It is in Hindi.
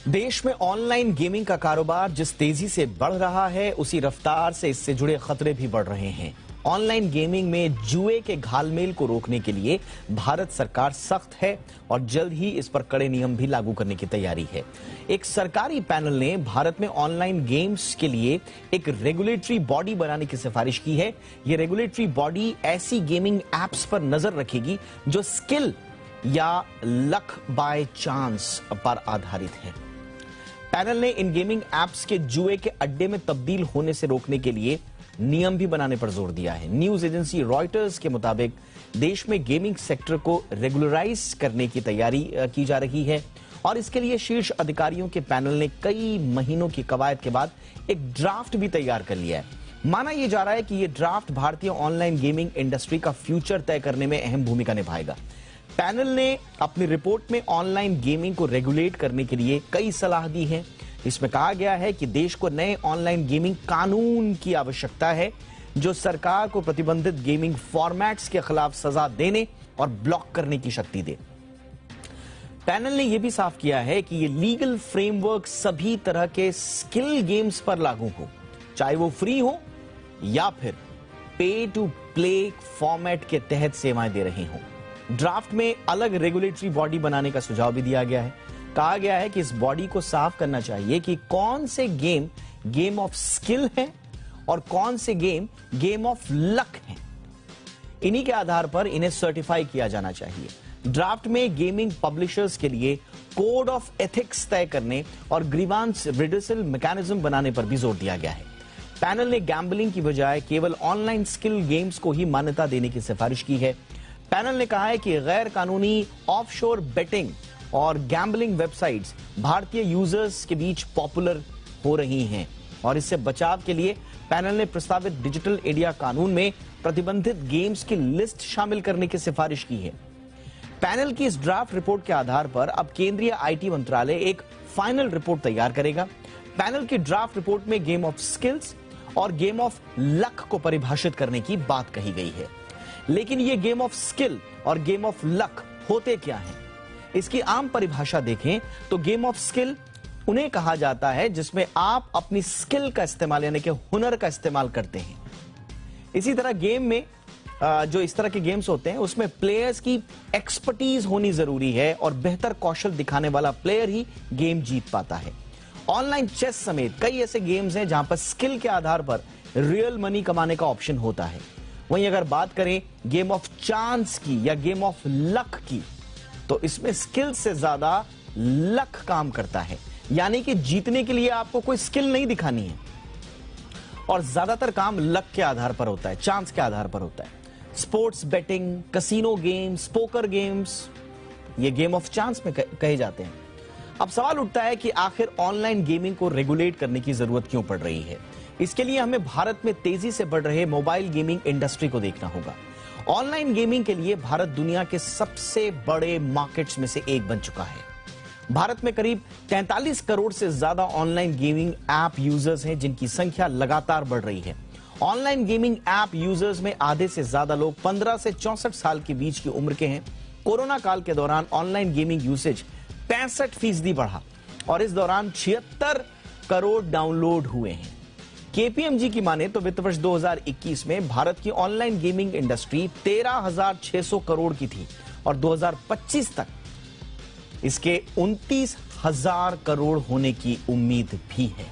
देश में ऑनलाइन गेमिंग का कारोबार जिस तेजी से बढ़ रहा है, उसी रफ्तार से इससे जुड़े खतरे भी बढ़ रहे हैं। ऑनलाइन गेमिंग में जुए के घालमेल को रोकने के लिए भारत सरकार सख्त है और जल्द ही इस पर कड़े नियम भी लागू करने की तैयारी है। एक सरकारी पैनल ने भारत में ऑनलाइन गेम्स के लिए एक रेगुलेटरी बॉडी बनाने की सिफारिश की है। यह रेगुलेटरी बॉडी ऐसी गेमिंग एप्स पर नजर रखेगी जो स्किल या लक बाय चांस पर आधारित है। पैनल ने इन गेमिंग एप्स के जुए के अड्डे में तब्दील होने से रोकने के लिए नियम भी बनाने पर जोर दिया है। न्यूज एजेंसी रॉयटर्स के मुताबिक देश में गेमिंग सेक्टर को रेगुलराइज करने की तैयारी की जा रही है और इसके लिए शीर्ष अधिकारियों के पैनल ने कई महीनों की कवायद के बाद एक ड्राफ्ट भी तैयार कर लिया है। माना यह जा रहा है कि यह ड्राफ्ट भारतीय ऑनलाइन गेमिंग इंडस्ट्री का फ्यूचर तय करने में अहम भूमिका निभाएगा। पैनल ने अपनी रिपोर्ट में ऑनलाइन गेमिंग को रेगुलेट करने के लिए कई सलाह दी है। इसमें कहा गया है कि देश को नए ऑनलाइन गेमिंग कानून की आवश्यकता है जो सरकार को प्रतिबंधित गेमिंग फॉर्मेट्स के खिलाफ सजा देने और ब्लॉक करने की शक्ति दे। पैनल ने यह भी साफ किया है कि यह लीगल फ्रेमवर्क सभी तरह के स्किल गेम्स पर लागू हो, चाहे वो फ्री हो या फिर पे टू प्ले फॉर्मेट के तहत सेवाएं दे रहे हों। ड्राफ्ट में अलग रेगुलेटरी बॉडी बनाने का सुझाव भी दिया गया है। कहा गया है कि इस बॉडी को साफ करना चाहिए कि कौन से गेम ऑफ स्किल है और कौन से गेम ऑफ लक है। इन्हीं के आधार पर इन्हें सर्टिफाई किया जाना चाहिए। ड्राफ्ट में गेमिंग पब्लिशर्स के लिए कोड ऑफ एथिक्स तय करने और ग्रीवांस रिड्यूसल मैकेनिज्म बनाने पर भी जोर दिया गया है। पैनल ने गैम्बलिंग की बजाय केवल ऑनलाइन स्किल गेम्स को ही मान्यता देने की सिफारिश की है। पैनल ने कहा है कि गैर कानूनी ऑफशोर बेटिंग और गैम्बलिंग वेबसाइट्स भारतीय यूजर्स के बीच पॉपुलर हो रही हैं और इससे बचाव के लिए पैनल ने प्रस्तावित डिजिटल इंडिया कानून में प्रतिबंधित गेम्स की लिस्ट शामिल करने की सिफारिश की है। पैनल की इस ड्राफ्ट रिपोर्ट के आधार पर अब केंद्रीय आईटी मंत्रालय एक फाइनल रिपोर्ट तैयार करेगा। पैनल की ड्राफ्ट रिपोर्ट में गेम ऑफ स्किल्स और गेम ऑफ लक को परिभाषित करने की बात कही गई है। लेकिन ये गेम ऑफ स्किल और गेम ऑफ लक होते क्या हैं? इसकी आम परिभाषा देखें तो गेम ऑफ स्किल उन्हें कहा जाता है जिसमें आप अपनी स्किल का इस्तेमाल यानी कि हुनर का इस्तेमाल करते हैं। इसी तरह गेम में जो इस तरह के गेम्स होते हैं उसमें प्लेयर्स की एक्सपर्टीज होनी जरूरी है और बेहतर कौशल दिखाने वाला प्लेयर ही गेम जीत पाता है। ऑनलाइन चेस समेत कई ऐसे गेम्स हैं जहां पर स्किल के आधार पर रियल मनी कमाने का ऑप्शन होता है। वहीं अगर बात करें गेम ऑफ चांस की या गेम ऑफ लक की, तो इसमें स्किल से ज्यादा लक काम करता है, यानी कि जीतने के लिए आपको कोई स्किल नहीं दिखानी है और ज्यादातर काम लक के आधार पर होता है, चांस के आधार पर होता है। Sports betting, casino games, poker games ये गेम ऑफ चांस में कहे जाते हैं। अब सवाल उठता है कि आखिर ऑनलाइन गेमिंग को रेगुलेट करने की जरूरत क्यों पड़ रही है? इसके लिए हमें भारत में तेजी से बढ़ रहे मोबाइल गेमिंग इंडस्ट्री को देखना होगा। ऑनलाइन गेमिंग के लिए भारत दुनिया के सबसे बड़े मार्केट्स में से एक बन चुका है। भारत में करीब 43 करोड़ से ज्यादा ऑनलाइन गेमिंग ऐप यूजर्स हैं जिनकी संख्या लगातार बढ़ रही है। ऑनलाइन गेमिंग ऐप यूजर्स में आधे से ज्यादा लोग 15 से 64 साल के बीच की उम्र के हैं। कोरोना काल के दौरान ऑनलाइन गेमिंग यूसेज 65% बढ़ा और इस दौरान 76 करोड़ डाउनलोड हुए हैं। केपीएमजी की माने तो वित्त वर्ष 2021 में भारत की ऑनलाइन गेमिंग इंडस्ट्री 13,600 करोड़ की थी और 2025 तक इसके 29,000 करोड़ होने की उम्मीद भी है।